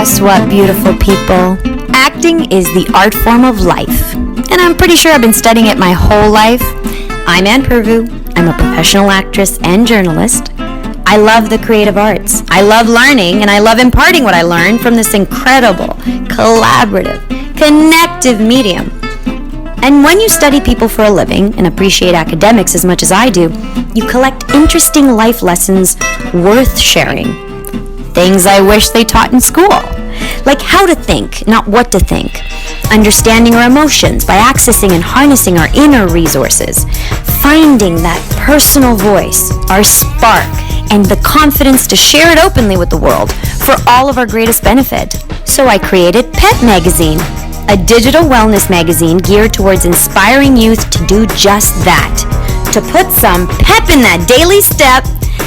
Guess what, beautiful people? Acting is the art form of life, and I'm pretty sure I've been studying it my whole life. I'm Ann Pirvu. I'm a professional actress and journalist. I love the creative arts. I love learning, and I love imparting what I learned from this incredible, collaborative, connective medium. And when you study people for a living and appreciate academics as much as I do, you collect interesting life lessons worth sharing. Things I wish they taught in school. Like how to think, not what to think. Understanding our emotions by accessing and harnessing our inner resources. Finding that personal voice, our spark, and the confidence to share it openly with the world for all of our greatest benefit. So I created Pep Magazine, a digital wellness magazine geared towards inspiring youth to do just that. To put some pep in that daily step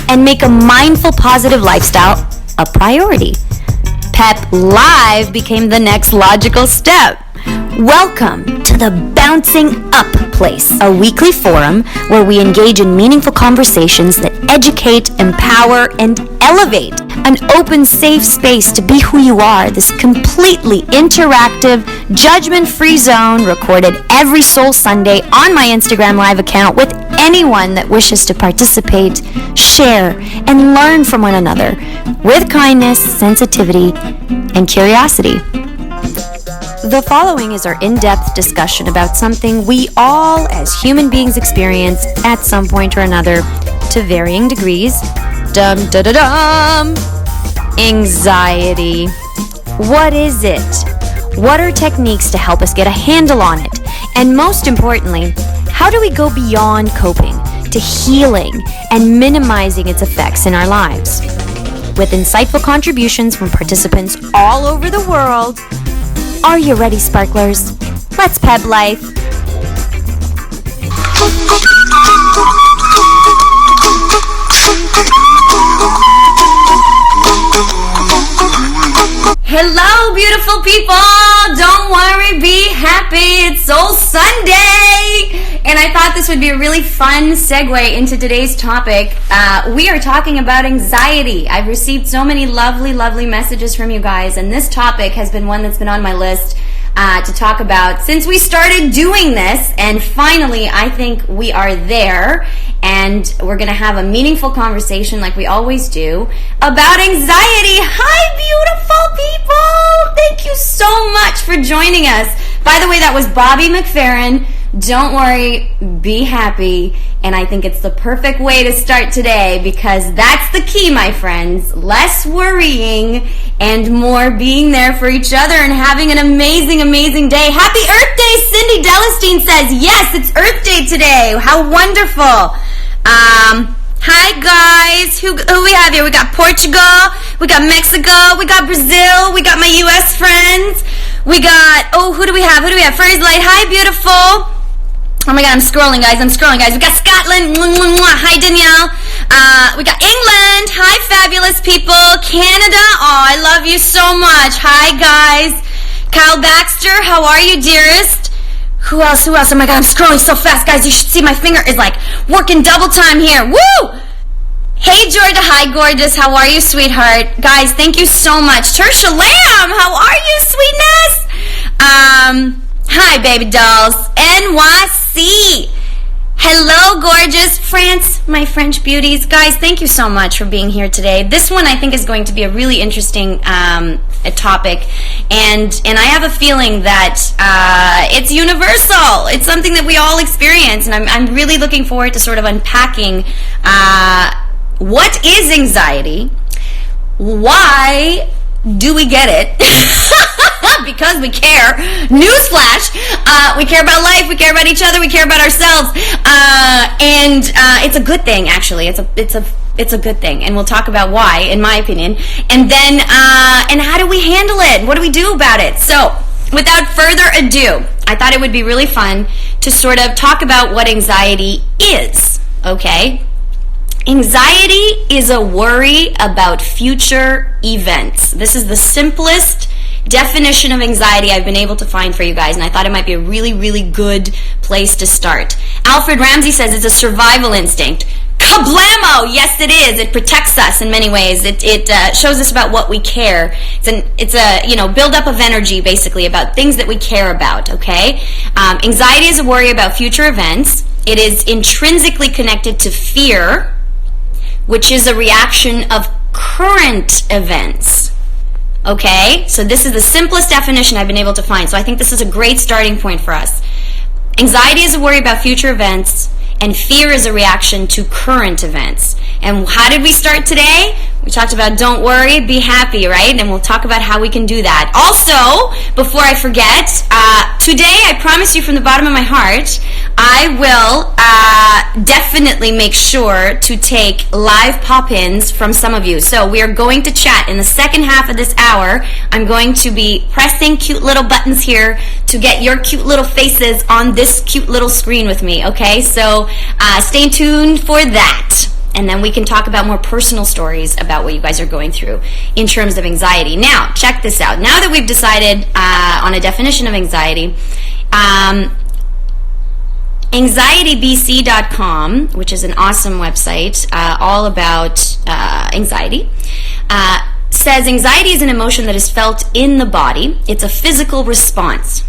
and make a mindful, positive lifestyle a priority. PepLive became the next logical step. Welcome to the Bouncing Up Place, a weekly forum where we engage in meaningful conversations that educate, empower, and elevate. An open, safe space to be who you are. This completely interactive, judgment-free zone recorded every Soul Sunday on my Instagram Live account with anyone that wishes to participate, share, and learn from one another with kindness, sensitivity, and curiosity. The following is our in-depth discussion about something we all as human beings experience at some point or another to varying degrees. Dum-da-da-dum! Anxiety. What is it? What are techniques to help us get a handle on it? And most importantly, how do we go beyond coping to healing and minimizing its effects in our lives? With insightful contributions from participants all over the world, are you ready, Sparklers? Let's Pep Life. Hello, beautiful people! Don't worry, be happy. It's Soul Sunday! And I thought this would be a really fun segue into today's topic. We are talking about anxiety. I've received so many lovely, lovely messages from you guys, and this topic has been one that's been on my list to talk about since we started doing this, and finally I think we are there, and we're going to have a meaningful conversation like we always do about anxiety. Hi, beautiful people! Thank you so much for joining us. By the way, that was Bobby McFerrin. Don't worry, be happy. And I think it's the perfect way to start today because that's the key, my friends. Less worrying and more being there for each other and having an amazing, amazing day. Happy Earth Day, Cindy Delestein says. Yes, it's Earth Day today. How wonderful. Hi, guys. Who we have here? We got Portugal. We got Mexico. We got Brazil. We got my U.S. friends. We got, who do we have? Furry's Light. Hi, beautiful. Oh my God, I'm scrolling, guys. We got Scotland. Hi, Danielle. We got England. Hi, fabulous people. Canada. Oh, I love you so much. Hi, guys. Kyle Baxter. How are you, dearest? Who else? Oh my God, I'm scrolling so fast, guys. You should see my finger is like working double time here. Woo! Hey, Georgia. Hi, gorgeous. How are you, sweetheart? Guys, thank you so much. Tersha Lamb. How are you, sweetness? Hi, baby dolls. NYC. Hello, gorgeous. France, my French beauties. Guys, thank you so much for being here today. This one I think is going to be a really interesting topic, and I have a feeling that it's universal. It's something that we all experience, and I'm really looking forward to sort of unpacking what is anxiety, why do we get it? Because we care. Newsflash, we care about life, we care about each other, we care about ourselves, and it's a good thing. Actually, it's a good thing, and we'll talk about why, in my opinion, and then and how do we handle it? What do we do about it? So, without further ado, I thought it would be really fun to sort of talk about what anxiety is. Okay. Anxiety is a worry about future events. This is the simplest definition of anxiety I've been able to find for you guys, and I thought it might be a really, really good place to start. Alfred Ramsey says it's a survival instinct. Kablamo! Yes, it is. It protects us in many ways. It shows us about what we care. It's a buildup of energy, basically, about things that we care about, okay? Anxiety is a worry about future events. It is intrinsically connected to fear, which is a reaction of current events. Okay? So this is the simplest definition I've been able to find. So I think this is a great starting point for us. Anxiety is a worry about future events, and fear is a reaction to current events. And how did we start today? We talked about don't worry, be happy, right? And we'll talk about how we can do that. Also, before I forget, today I promise you from the bottom of my heart, I will definitely make sure to take live pop-ins from some of you. So we are going to chat in the second half of this hour. I'm going to be pressing cute little buttons here to get your cute little faces on this cute little screen with me, okay? So stay tuned for that. And then we can talk about more personal stories about what you guys are going through in terms of anxiety. Now, check this out. Now that we've decided on a definition of anxiety, anxietybc.com, which is an awesome website all about anxiety, says anxiety is an emotion that is felt in the body. It's a physical response.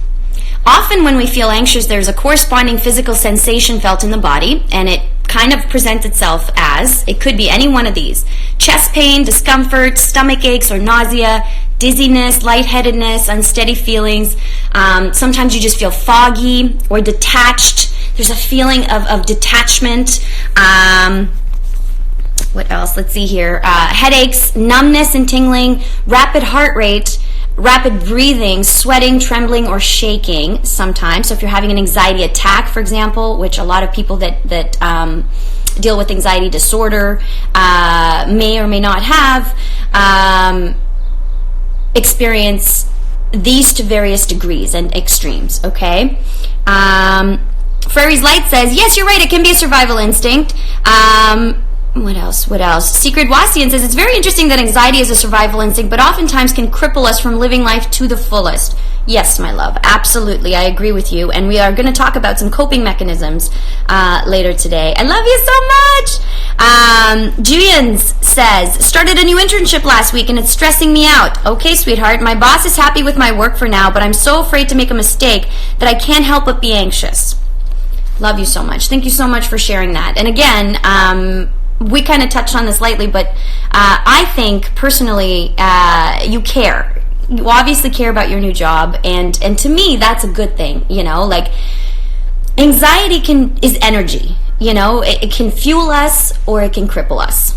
Often when we feel anxious, there's a corresponding physical sensation felt in the body, and it kind of presents itself as, it could be any one of these: chest pain, discomfort, stomach aches or nausea, dizziness, lightheadedness, unsteady feelings. Sometimes you just feel foggy or detached. There's a feeling of detachment. What else? Let's see here. Headaches, numbness and tingling, rapid heart rate, rapid breathing, sweating, trembling, or shaking sometimes. So if you're having an anxiety attack, for example, which a lot of people that deal with anxiety disorder may or may not have, experience these to various degrees and extremes, okay? Fairy's Light says, yes, you're right, it can be a survival instinct. What else? Secret Wassian says, it's very interesting that anxiety is a survival instinct, but oftentimes can cripple us from living life to the fullest. Yes, my love, absolutely, I agree with you, and we are going to talk about some coping mechanisms later today. I love you so much! Julians says, started a new internship last week and it's stressing me out. Okay, sweetheart, my boss is happy with my work for now, but I'm so afraid to make a mistake that I can't help but be anxious. Love you so much. Thank you so much for sharing that. And again, we kind of touched on this lightly, but I think personally you care. You obviously care about your new job, and to me that's a good thing. Like anxiety is energy. It can fuel us or it can cripple us.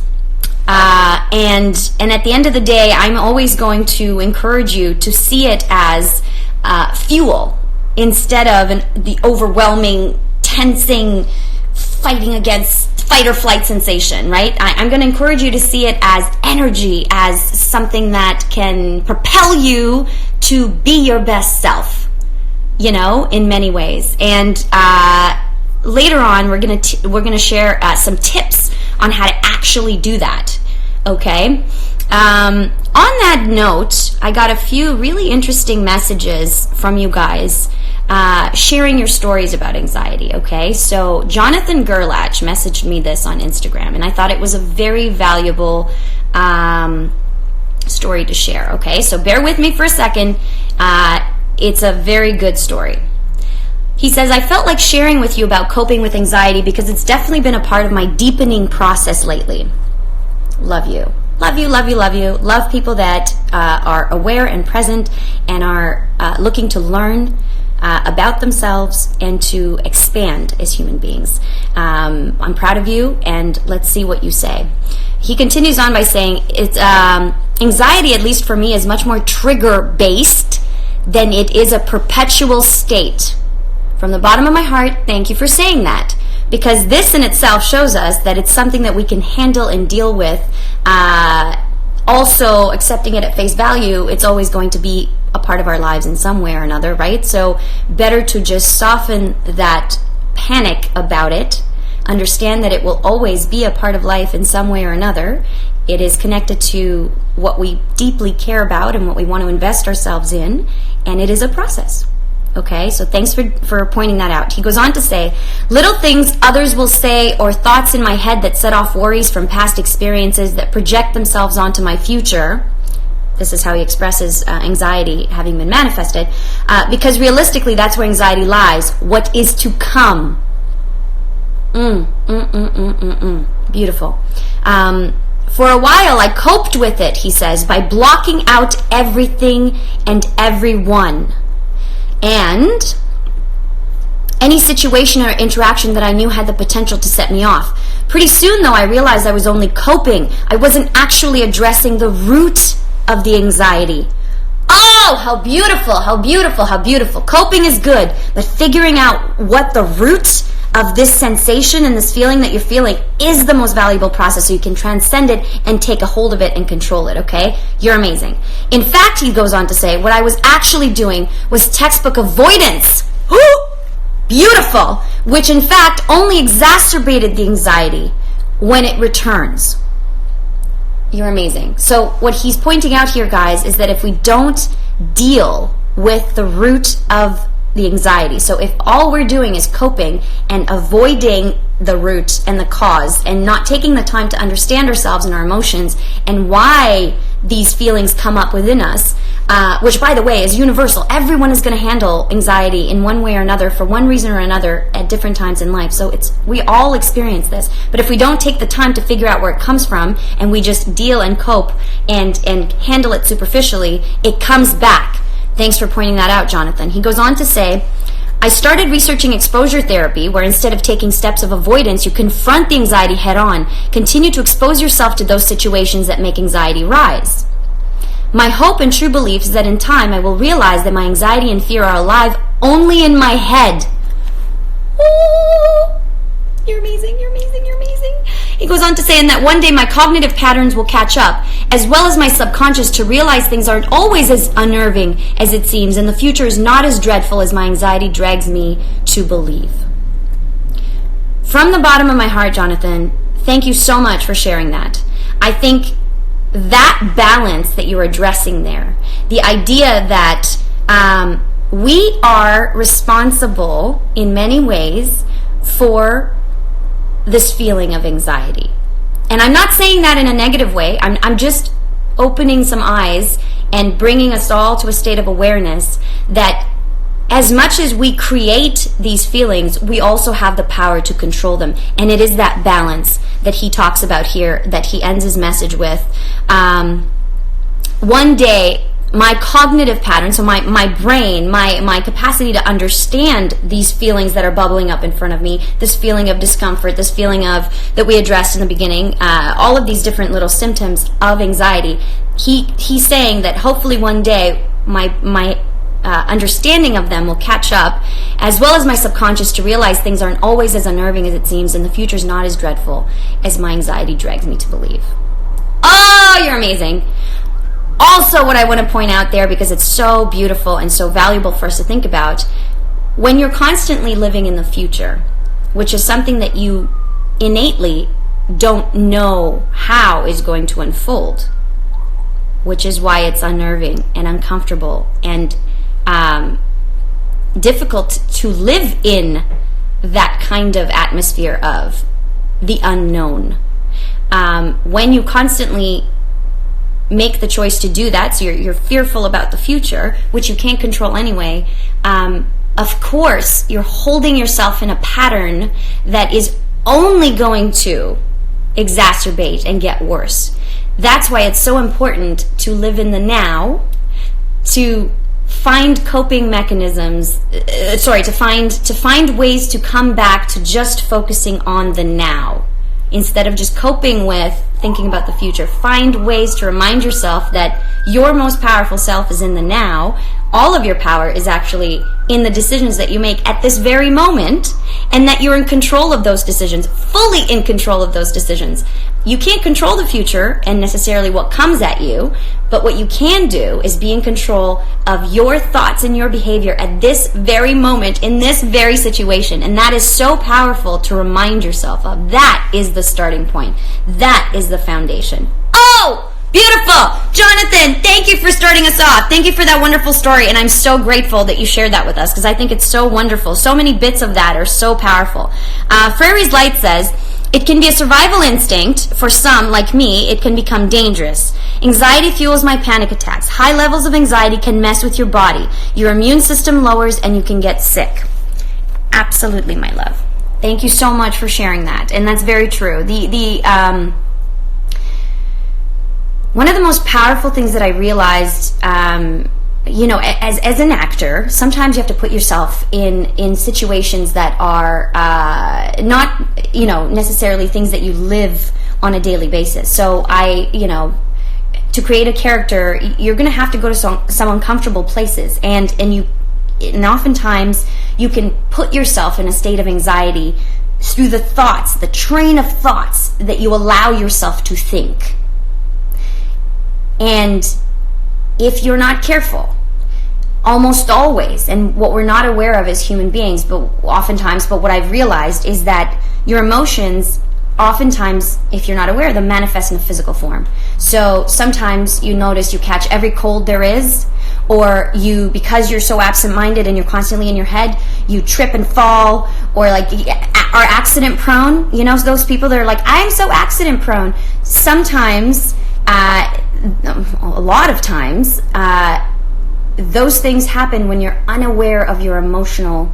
And at the end of the day, I'm always going to encourage you to see it as fuel instead of the overwhelming, tensing, fighting against fight or flight sensation, right? I'm going to encourage you to see it as energy, as something that can propel you to be your best self, in many ways. And later on, we're going to share some tips on how to actually do that. Okay. On that note, I got a few really interesting messages from you guys sharing your stories about anxiety, okay? So Jonathan Gerlach messaged me this on Instagram, and I thought it was a very valuable story to share, okay? So bear with me for a second. It's a very good story. He says, I felt like sharing with you about coping with anxiety because it's definitely been a part of my deepening process lately. Love you. Love you, love you, love you. Love people that are aware and present and are looking to learn about themselves and to expand as human beings. I'm proud of you, and let's see what you say. He continues on by saying, it's anxiety, at least for me, is much more trigger-based than it is a perpetual state. From the bottom of my heart, thank you for saying that, because this in itself shows us that it's something that we can handle and deal with. Also, accepting it at face value, it's always going to be a part of our lives in some way or another, right? So better to just soften that panic about it, understand that it will always be a part of life in some way or another. It is connected to what we deeply care about and what we want to invest ourselves in, and it is a process. Okay, so thanks for pointing that out. He goes on to say, little things others will say or thoughts in my head that set off worries from past experiences that project themselves onto my future. This is how he expresses anxiety having been manifested. Because realistically, that's where anxiety lies. What is to come. Beautiful. For a while, I coped with it, he says, by blocking out everything and everyone. And any situation or interaction that I knew had the potential to set me off. Pretty soon, though, I realized I was only coping. I wasn't actually addressing the root of the anxiety. Oh, how beautiful, how beautiful, how beautiful. Coping is good, but figuring out what the root of this sensation and this feeling that you're feeling is the most valuable process, so you can transcend it and take a hold of it and control it, okay? You're amazing. In fact, he goes on to say, what I was actually doing was textbook avoidance. Beautiful. Which in fact only exacerbated the anxiety when it returns. You're amazing. So what he's pointing out here, guys, is that if we don't deal with the root of the anxiety, so if all we're doing is coping and avoiding the root and the cause and not taking the time to understand ourselves and our emotions and why these feelings come up within us, which, by the way, is universal. Everyone is going to handle anxiety in one way or another for one reason or another at different times in life. So we all experience this. But if we don't take the time to figure out where it comes from and we just deal and cope and handle it superficially, it comes back. Thanks for pointing that out, Jonathan. He goes on to say, I started researching exposure therapy, where instead of taking steps of avoidance, you confront the anxiety head on. Continue to expose yourself to those situations that make anxiety rise. My hope and true belief is that in time I will realize that my anxiety and fear are alive only in my head. Ooh, you're amazing, you're amazing, you're amazing. He goes on to say, and that one day my cognitive patterns will catch up, as well as my subconscious, to realize things aren't always as unnerving as it seems, and the future is not as dreadful as my anxiety drags me to believe. From the bottom of my heart, Jonathan, thank you so much for sharing that. I think that balance that you're addressing there, the idea that we are responsible in many ways for this feeling of anxiety. And I'm not saying that in a negative way. I'm just opening some eyes and bringing us all to a state of awareness that as much as we create these feelings, we also have the power to control them. And it is that balance that he talks about here, that he ends his message with. One day, my cognitive pattern, so my brain, my capacity to understand these feelings that are bubbling up in front of me, this feeling of discomfort, this feeling of, that we addressed in the beginning, all of these different little symptoms of anxiety, he's saying that hopefully one day my understanding of them will catch up, as well as my subconscious, to realize things aren't always as unnerving as it seems, and the future's not as dreadful as my anxiety drags me to believe. Oh, you're amazing. Also, what I want to point out there, because it's so beautiful and so valuable for us to think about, when you're constantly living in the future, which is something that you innately don't know how is going to unfold, which is why it's unnerving and uncomfortable and difficult to live in that kind of atmosphere of the unknown. When you constantly make the choice to do that, so you're fearful about the future, which you can't control anyway, of course you're holding yourself in a pattern that is only going to exacerbate and get worse. That's why it's so important to live in the now, to find coping mechanisms, to find ways to come back to just focusing on the now, instead of just coping with thinking about the future. Find ways to remind yourself that your most powerful self is in the now. All of your power is actually in the decisions that you make at this very moment, and that you're in control of those decisions, fully in control of those decisions. You can't control the future and necessarily what comes at you, but what you can do is be in control of your thoughts and your behavior at this very moment, in this very situation. And that is so powerful to remind yourself of. That is the starting point. That is the foundation. Oh, Beautiful. Jonathan, thank you for starting us off. Thank you for that wonderful story, and I'm so grateful that you shared that with us because I think it's so wonderful. So many bits of that are so powerful. Prairie's Light says, it can be a survival instinct. For some, like me, it can become dangerous. Anxiety fuels my panic attacks. High levels of anxiety can mess with your body. Your immune system lowers and you can get sick. Absolutely, my love. Thank you so much for sharing that. And that's very true. One of the most powerful things that I realized, as an actor, sometimes you have to put yourself in situations that are not, necessarily things that you live on a daily basis. So to create a character, you're going to have to go to some uncomfortable places, and oftentimes you can put yourself in a state of anxiety through the train of thoughts that you allow yourself to think. And if you're not careful, almost always, and what we're not aware of as human beings, but what I've realized is that your emotions, oftentimes, if you're not aware, they manifest in a physical form. So sometimes you notice you catch every cold there is, or because you're so absent-minded and you're constantly in your head, you trip and fall, or are accident prone. Those people that are like, I'm so accident prone. Sometimes, a lot of times, those things happen when you're unaware of your emotional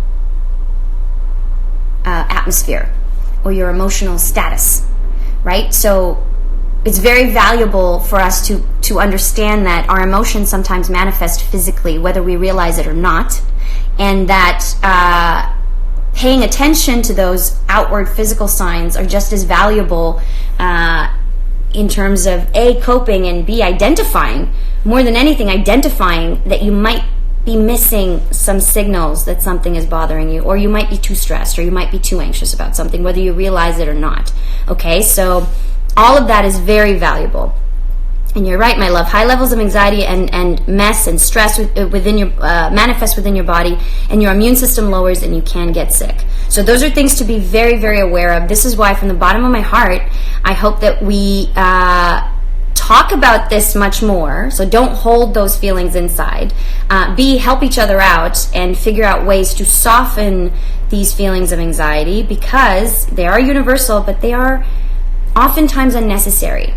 atmosphere or your emotional status, right? So it's very valuable for us to understand that our emotions sometimes manifest physically, whether we realize it or not, and that paying attention to those outward physical signs are just as valuable in terms of A, coping, and B, identifying, more than anything, identifying that you might be missing some signals that something is bothering you, or you might be too stressed, or you might be too anxious about something, whether you realize it or not. Okay, so all of that is very valuable. And you're right, my love. High levels of anxiety and mess and stress manifest within your body, and your immune system lowers, and you can get sick. So those are things to be very, very aware of. This is why, from the bottom of my heart, I hope that we talk about this much more. So don't hold those feelings inside. Help each other out and figure out ways to soften these feelings of anxiety, because they are universal, but they are oftentimes unnecessary.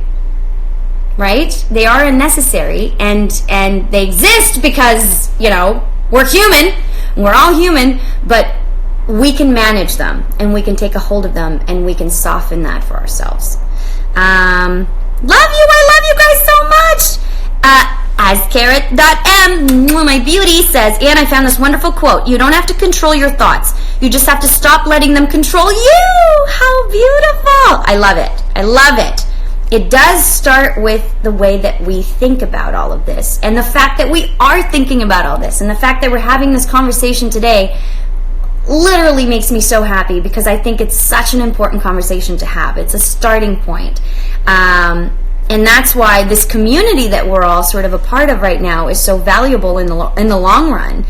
Right? They are unnecessary, and they exist because, we're human. We're all human, but we can manage them, and we can take a hold of them, and we can soften that for ourselves. Love you. I love you guys so much. IceCarrot.m, my beauty, says, Ann, I found this wonderful quote. You don't have to control your thoughts. You just have to stop letting them control you. How beautiful. I love it. I love it. It does start with the way that we think about all of this, and the fact that we are thinking about all this, and the fact that we're having this conversation today literally makes me so happy, because I think it's such an important conversation to have. It's a starting point. And that's why this community that we're all sort of a part of right now is so valuable in the long run,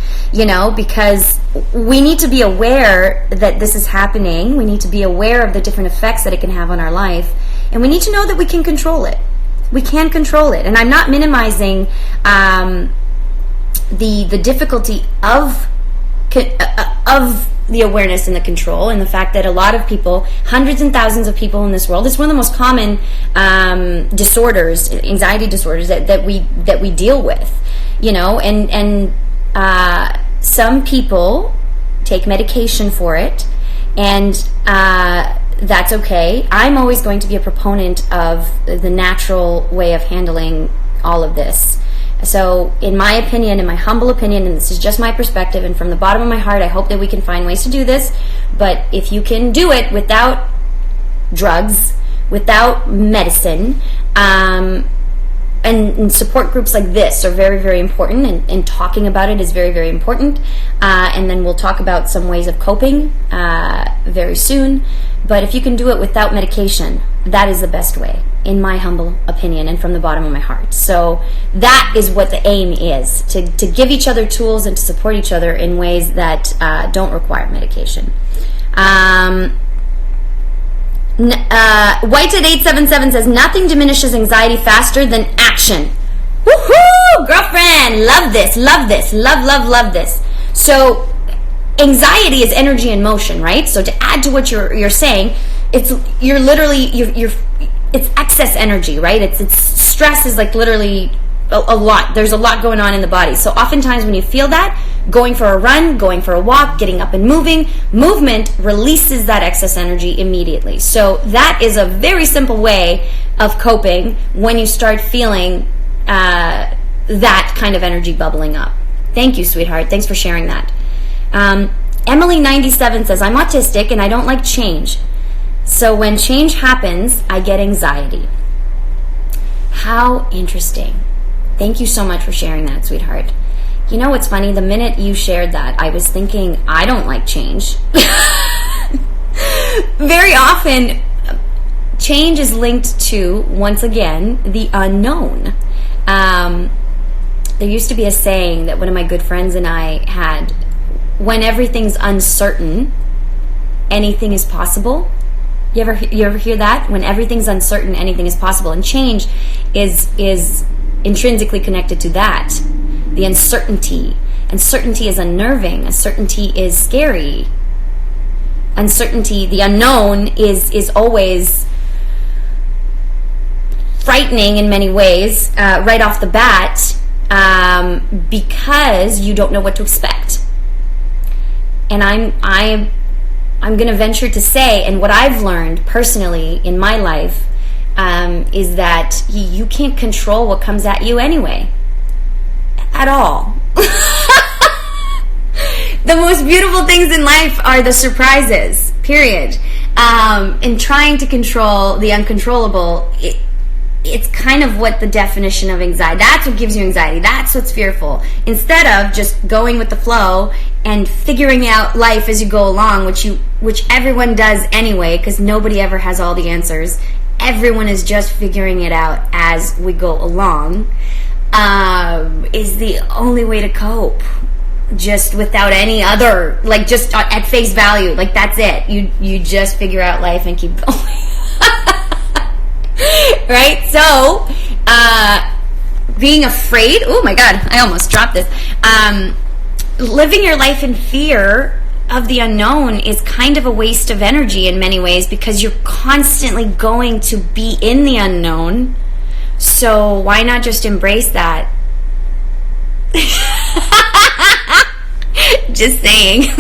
because we need to be aware that this is happening. We need to be aware of the different effects that it can have on our life, and we need to know that we can control it. We can control it. And I'm not minimizing the difficulty of the awareness and the control, and the fact that a lot of people, hundreds and thousands of people in this world, it's one of the most common disorders, anxiety disorders that we deal with, and some people take medication for it, and that's okay. I'm always going to be a proponent of the natural way of handling all of this. So in my opinion, in my humble opinion, and this is just my perspective, and from the bottom of my heart, I hope that we can find ways to do this. But if you can do it without drugs, without medicine, and support groups like this are very, very important, and talking about it is very, very important. And then we'll talk about some ways of coping very soon. But if you can do it without medication, that is the best way, in my humble opinion, and from the bottom of my heart. So that is what the aim is, to give each other tools and to support each other in ways that don't require medication. White at 877 says, nothing diminishes anxiety faster than action. Woohoo, girlfriend, love this, love this, love this. So anxiety is energy in motion, right? So to add to what you're saying, it's excess energy, right? It's stress is like literally a lot. There's a lot going on in the body. So oftentimes when you feel that, going for a run, going for a walk, getting up and movement releases that excess energy immediately. So that is a very simple way of coping when you start feeling that kind of energy bubbling up. Thank you, sweetheart. Thanks for sharing that. Emily97 says, I'm autistic and I don't like change. So when change happens, I get anxiety. How interesting. Thank you so much for sharing that, sweetheart. You know what's funny? The minute you shared that, I was thinking, I don't like change. Very often, change is linked to, once again, the unknown. There used to be a saying that one of my good friends and I had, when everything's uncertain, anything is possible. You ever hear that? When everything's uncertain, anything is possible. And change is intrinsically connected to that. The uncertainty. Uncertainty is unnerving. Uncertainty is scary. Uncertainty, the unknown, is always frightening in many ways, right off the bat, because you don't know what to expect. And I'm going to venture to say, and what I've learned personally in my life, is that you can't control what comes at you anyway. At all. The most beautiful things in life are the surprises, period. And trying to control the uncontrollable, it's kind of what the definition of anxiety, that's what gives you anxiety, that's what's fearful. Instead of just going with the flow and figuring out life as you go along, which everyone does anyway, because nobody ever has all the answers. Everyone is just figuring it out as we go along, is the only way to cope. Just without any other, like just at face value, like that's it. You just figure out life and keep going. Right? So, being afraid, oh my God, I almost dropped this. Living your life in fear of the unknown is kind of a waste of energy in many ways, because you're constantly going to be in the unknown. So why not just embrace that? Just saying.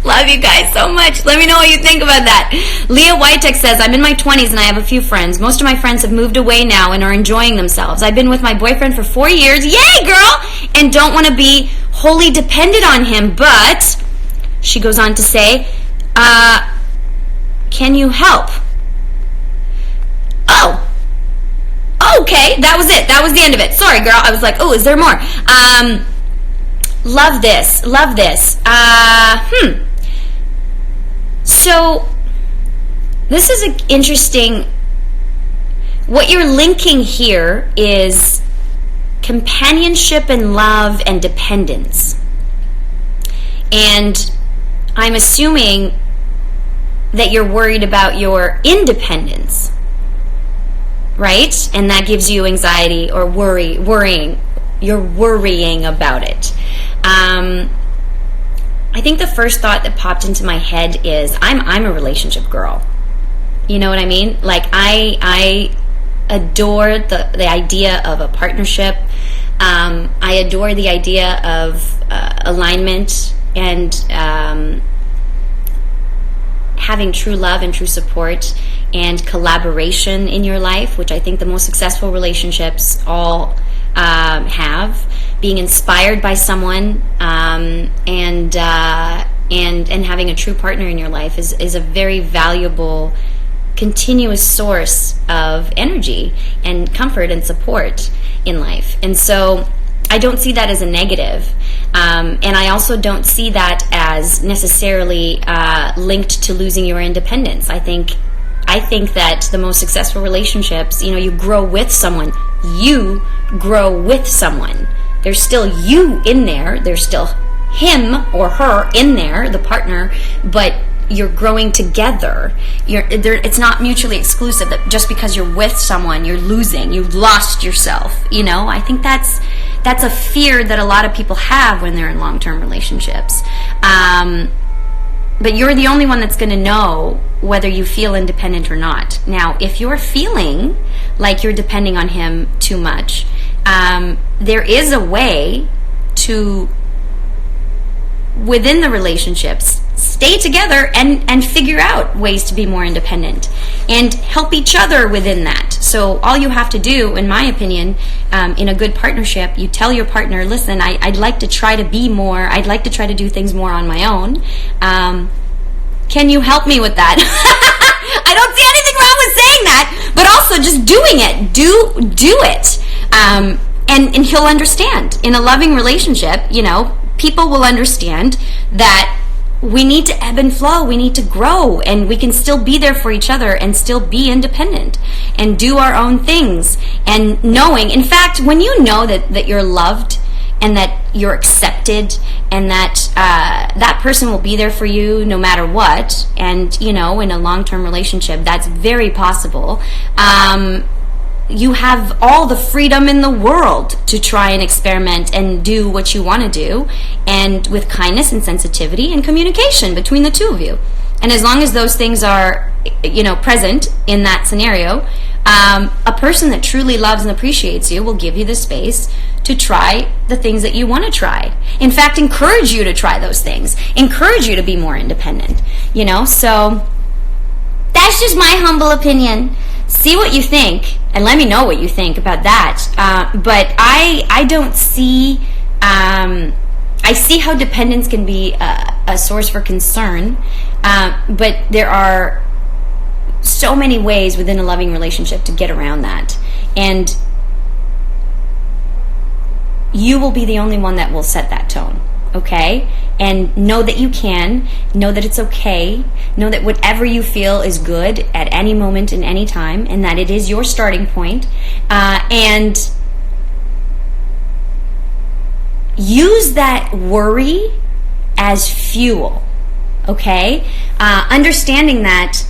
Love you guys so much. Let me know what you think about that. Leah Whitek says, I'm in my 20s and I have a few friends. Most of my friends have moved away now and are enjoying themselves. I've been with my boyfriend for 4 years. Yay, girl! And don't want to be wholly dependent on him. But, she goes on to say, can you help? Oh. Okay, that was it. That was the end of it. Sorry, girl. I was like, oh, is there more? Love this. Love this. So, this is interesting. What you're linking here is companionship and love and dependence. And I'm assuming that you're worried about your independence, right? And that gives you anxiety or worrying. You're worrying about it. I think the first thought that popped into my head is I'm a relationship girl. You know what I mean? Like I adore the idea of a partnership. I adore the idea of alignment and having true love and true support and collaboration in your life, which I think the most successful relationships all have. Being inspired by someone and having a true partner in your life is a very valuable, continuous source of energy and comfort and support in life. And so I don't see that as a negative. And I also don't see that as necessarily linked to losing your independence. I think that the most successful relationships, you grow with someone. You grow with someone. There's still you in there. There's still him or her in there, the partner, but you're growing together. It's not mutually exclusive, that just because you're with someone, you're losing, you've lost yourself. I think that's a fear that a lot of people have when they're in long-term relationships. But you're the only one that's going to know whether you feel independent or not. Now, if you're feeling like you're depending on him too much, there is a way to, within the relationships, stay together and figure out ways to be more independent and help each other within that. So all you have to do, in my opinion, in a good partnership, you tell your partner, listen, I'd like to try to be more, I'd like to try to do things more on my own. Can you help me with that? I don't see anything wrong with saying that, but also just doing it. Do it. And he'll understand. In a loving relationship, people will understand that we need to ebb and flow, we need to grow, and we can still be there for each other and still be independent and do our own things. And knowing, in fact, when you know that you're loved and that you're accepted and that that person will be there for you no matter what, and in a long-term relationship, that's very possible. You have all the freedom in the world to try and experiment and do what you want to do, and with kindness and sensitivity and communication between the two of you. And as long as those things are, present in that scenario, a person that truly loves and appreciates you will give you the space to try the things that you want to try. In fact, encourage you to try those things. Encourage you to be more independent. So that's just my humble opinion. See what you think, and let me know what you think about that. But I don't see, I see how dependence can be a source for concern, but there are so many ways within a loving relationship to get around that. And you will be the only one that will set that tone, okay? And know that you can, know that it's okay, know that whatever you feel is good at any moment in any time, and that it is your starting point. And use that worry as fuel, okay? Understanding that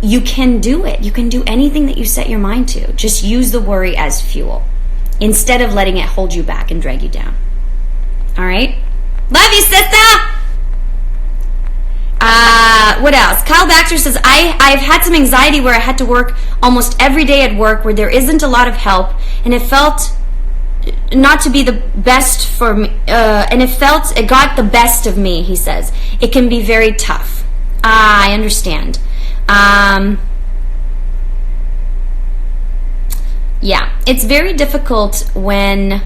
you can do it. You can do anything that you set your mind to. Just use the worry as fuel instead of letting it hold you back and drag you down. All right? Love you, sister! What else? Kyle Baxter says, I've had some anxiety where I had to work almost every day at work where there isn't a lot of help, and it felt not to be the best for me, and it got the best of me, he says. It can be very tough. I understand. Yeah, it's very difficult when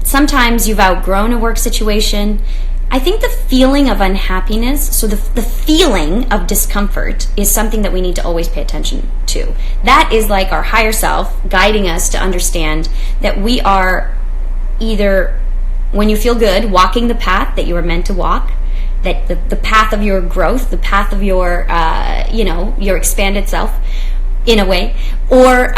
sometimes you've outgrown a work situation. I think the feeling of unhappiness, so the feeling of discomfort is something that we need to always pay attention to. That is like our higher self guiding us to understand that we are either, when you feel good, walking the path that you were meant to walk, that the path of your growth, the path of your, your expanded self, in a way, or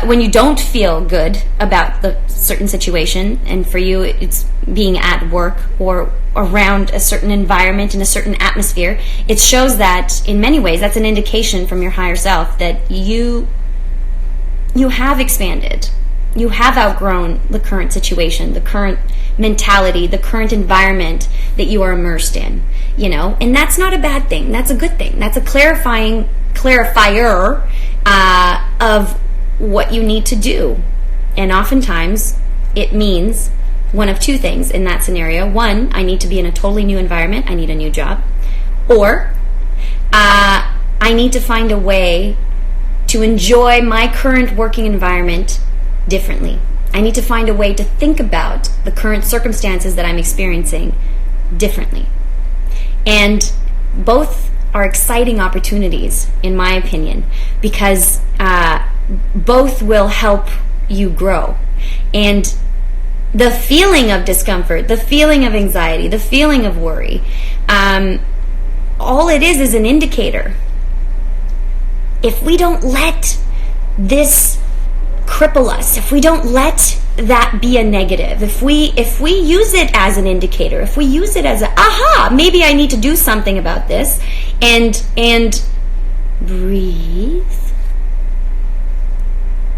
when you don't feel good about the certain situation, and for you it's being at work or around a certain environment in a certain atmosphere, it shows that in many ways that's an indication from your higher self that you have expanded, you have outgrown the current situation, the current mentality, the current environment that you are immersed in, and that's not a bad thing, that's a good thing, that's a clarifier of what you need to do. And oftentimes it means one of two things in that scenario. One, I need to be in a totally new environment, I need a new job, or I need to find a way to enjoy my current working environment differently. I need to find a way to think about the current circumstances that I'm experiencing differently. And both are exciting opportunities, in my opinion, because both will help you grow. And the feeling of discomfort, the feeling of anxiety, the feeling of worry, all it is an indicator. If we don't let this cripple us, if we don't let that be a negative, if we use it as an indicator, if we use it as a aha, maybe I need to do something about this, and breathe,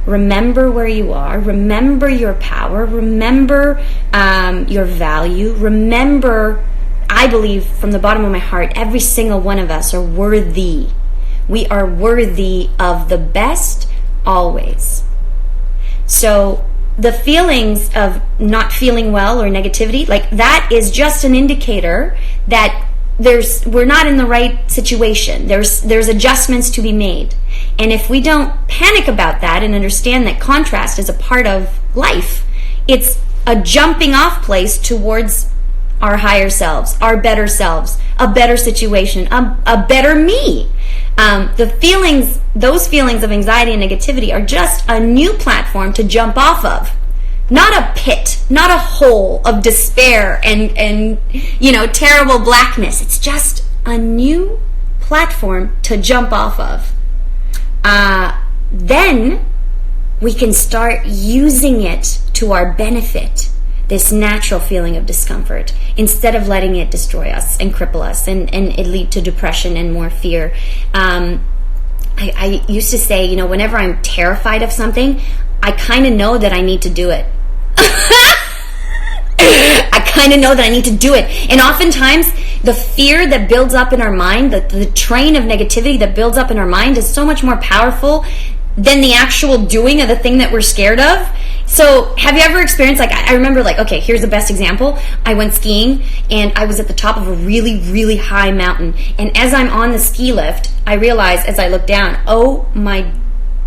remember where you are, remember your power, remember your value, remember, I believe from the bottom of my heart, every single one of us are worthy. We are worthy of the best always. So the feelings of not feeling well or negativity, like that is just an indicator that we're not in the right situation. There's adjustments to be made. And if we don't panic about that and understand that contrast is a part of life, it's a jumping off place towards our higher selves, our better selves, a better situation, a better me. Those feelings of anxiety and negativity are just a new platform to jump off of. Not a pit, not a hole of despair and terrible blackness. It's just a new platform to jump off of. Then we can start using it to our benefit, this natural feeling of discomfort, instead of letting it destroy us and cripple us and it lead to depression and more fear. I used to say, whenever I'm terrified of something, I kind of know that I need to do it. I kind of know that I need to do it. And oftentimes, the fear that builds up in our mind, the train of negativity that builds up in our mind is so much more powerful than the actual doing of the thing that we're scared of. So have you ever experienced, I remember, okay, here's the best example. I went skiing and I was at the top of a really, really high mountain. And as I'm on the ski lift, I realized as I look down, oh my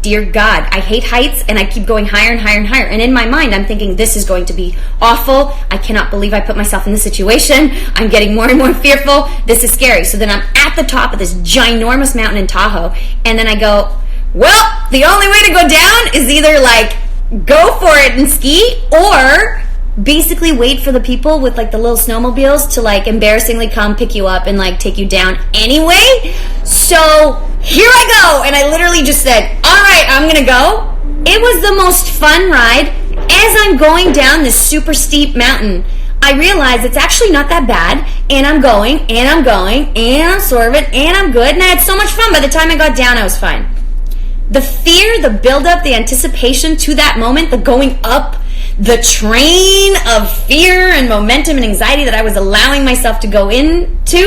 dear God, I hate heights and I keep going higher and higher and higher. And in my mind, I'm thinking, this is going to be awful. I cannot believe I put myself in this situation. I'm getting more and more fearful. This is scary. So then I'm at the top of this ginormous mountain in Tahoe. And then I go, well, the only way to go down is either go for it and ski, or basically wait for the people with the little snowmobiles to embarrassingly come pick you up and take you down anyway. So here I go. And I literally just said, all right, I'm gonna go. It was the most fun ride. As I'm going down this super steep mountain, I realized it's actually not that bad, and I'm going and I'm swerving and I'm good, and I had so much fun. By the time I got down, I was fine. The fear, the buildup, the anticipation to that moment, the going up, the train of fear and momentum and anxiety that I was allowing myself to go into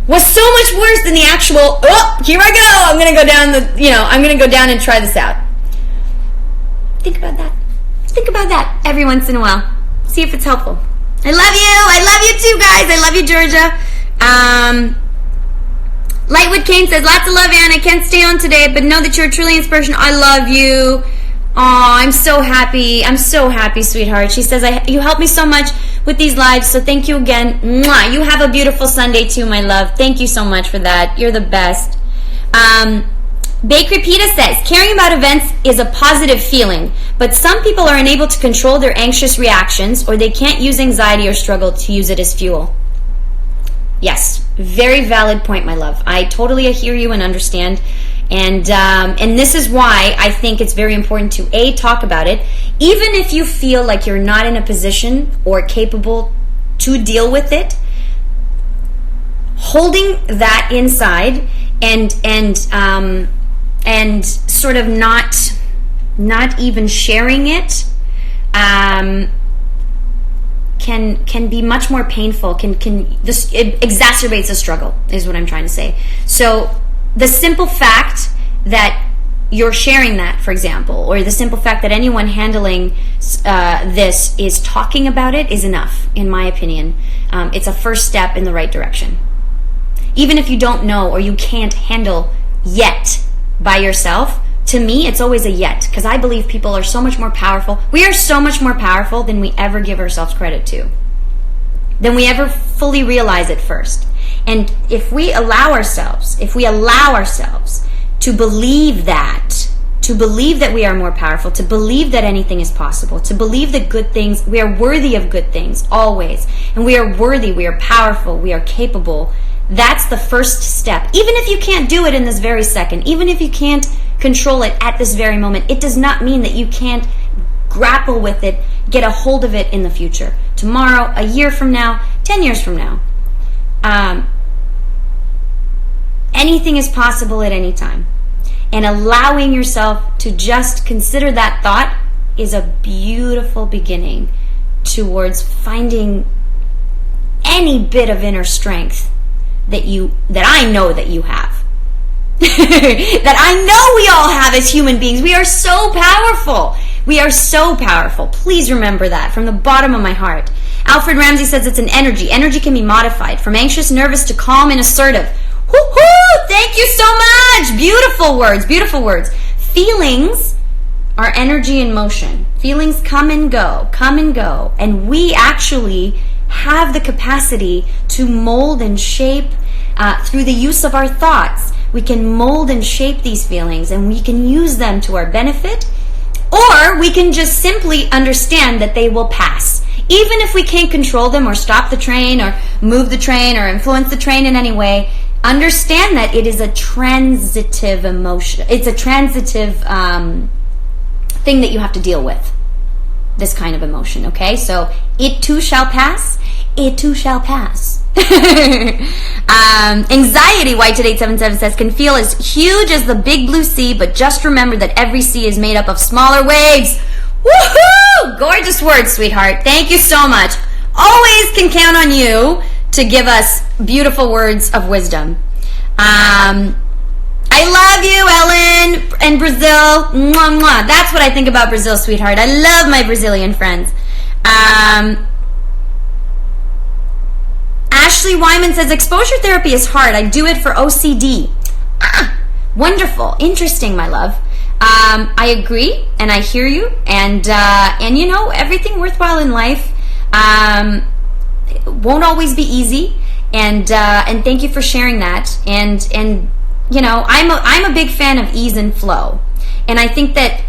was so much worse than the actual, oh, here I go, I'm going to go down I'm going to go down and try this out. Think about that. Think about that every once in a while. See if it's helpful. I love you. I love you too, guys. I love you, Georgia. Lightwood Kane says, lots of love, Ann. I can't stay on today, but know that you're truly inspirational. I love you. Aw, I'm so happy. I'm so happy, sweetheart. She says, you help me so much with these lives, so thank you again. Mwah. You have a beautiful Sunday too, my love. Thank you so much for that. You're the best. Bakery Pita says, caring about events is a positive feeling, but some people are unable to control their anxious reactions, or they can't use anxiety or struggle to use it as fuel. Yes, very valid point, my love. I totally hear you and understand. And this is why I think it's very important to, talk about it. Even if you feel like you're not in a position or capable to deal with it, holding that inside and sort of not even sharing it, can be much more painful. It exacerbates the struggle, is what I'm trying to say. So the simple fact that you're sharing that, for example, or the simple fact that anyone handling this is talking about it is enough, in my opinion. It's a first step in the right direction. Even if you don't know or you can't handle yet by yourself, to me, it's always a yet, because I believe people are so much more powerful. We are so much more powerful than we ever give ourselves credit to, than we ever fully realize at first. And if we allow ourselves to believe that we are more powerful, to believe that anything is possible, to believe that good things, we are worthy of good things always, and we are worthy, we are powerful, we are capable, that's the first step. Even if you can't do it in this very second, even if you can't control it at this very moment, it does not mean that you can't grapple with it get a hold of it in the future. Tomorrow, a year from now, 10 years from now. Anything is possible at any time. And allowing yourself to just consider that thought is a beautiful beginning towards finding any bit of inner strength that I know that you have. That I know we all have as human beings. We are so powerful. We are so powerful. Please remember that from the bottom of my heart. Alfred Ramsey says it's an energy. Energy can be modified from anxious, nervous to calm and assertive. Woo-hoo! Thank you so much. Beautiful words. Beautiful words. Feelings are energy in motion. Feelings come and go. And we actually have the capacity to mold and shape through the use of our thoughts. We can mold and shape these feelings, and we can use them to our benefit, or we can just simply understand that they will pass. Even if we can't control them or stop the train or move the train or influence the train in any way, understand that it is a transitive emotion. It's a transitive thing that you have to deal with, this kind of emotion, okay? So it too shall pass. It too shall pass. Anxiety, White877 says, can feel as huge as the big blue sea, but just remember that every sea is made up of smaller waves. Woohoo! Gorgeous words, sweetheart. Thank you so much. Always can count on you to give us beautiful words of wisdom. I love you, Ellen, and Brazil. Mwah, mwah. That's what I think about Brazil, sweetheart. I love my Brazilian friends. Ashley Wyman says, exposure therapy is hard. I do it for OCD. Wonderful. Interesting, my love. I agree, and I hear you. And you know, everything worthwhile in life won't always be easy. And thank you for sharing that. And you know, I'm a big fan of ease and flow. And I think that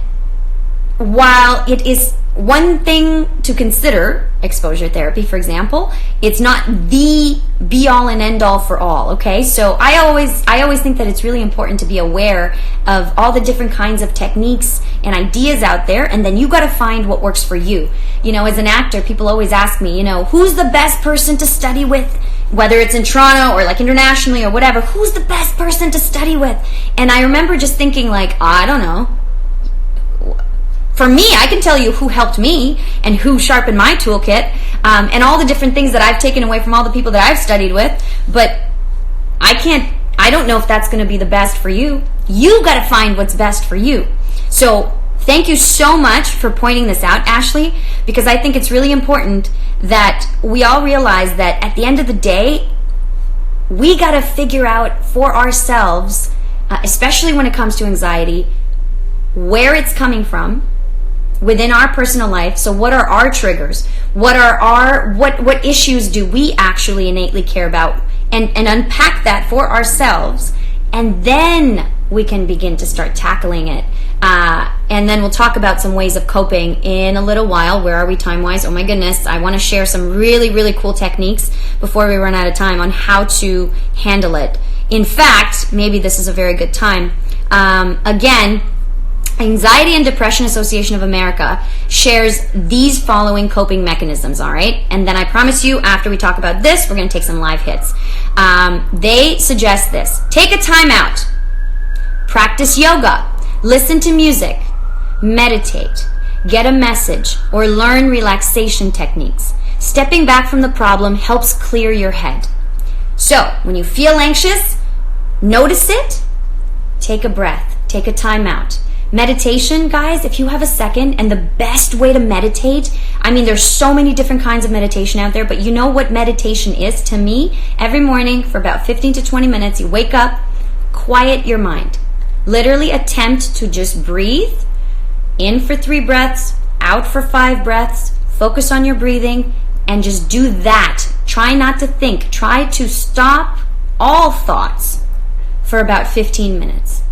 while it is one thing to consider, exposure therapy, for example, it's not the be-all and end-all for all, okay? So I always think that it's really important to be aware of all the different kinds of techniques and ideas out there, and then you got to find what works for you. You know, as an actor, people always ask me, you know, who's the best person to study with? Whether it's in Toronto or like internationally or whatever, who's the best person to study with? And I remember just thinking like, I don't know. For me, I can tell you who helped me and who sharpened my toolkit, and all the different things that I've taken away from all the people that I've studied with, but I don't know if that's going to be the best for you. You got to find what's best for you. So thank you so much for pointing this out, Ashley, because I think it's really important that we all realize that at the end of the day, we got to figure out for ourselves, especially when it comes to anxiety, where it's coming from within our personal life. So what are our triggers? What issues do we actually innately care about? And unpack that for ourselves, and then we can begin to start tackling it. And then we'll talk about some ways of coping in a little while. Where are we time-wise? Oh my goodness, I want to share some really, really cool techniques before we run out of time on how to handle it. In fact, maybe this is a very good time. Again, Anxiety and Depression Association of America shares these following coping mechanisms, all right? And then I promise you, after we talk about this, we're going to take some live hits. They suggest this. Take a time out. Practice yoga. Listen to music. Meditate. Get a message or learn relaxation techniques. Stepping back from the problem helps clear your head. So, when you feel anxious, notice it. Take a breath. Take a time out. Meditation, guys, if you have a second, and the best way to meditate, I mean, there's so many different kinds of meditation out there, but you know what meditation is to me? Every morning for about 15 to 20 minutes, you wake up, quiet your mind. Literally attempt to just breathe, in for 3 breaths, out for 5 breaths, focus on your breathing, and just do that. Try not to think. Try to stop all thoughts for about 15 minutes.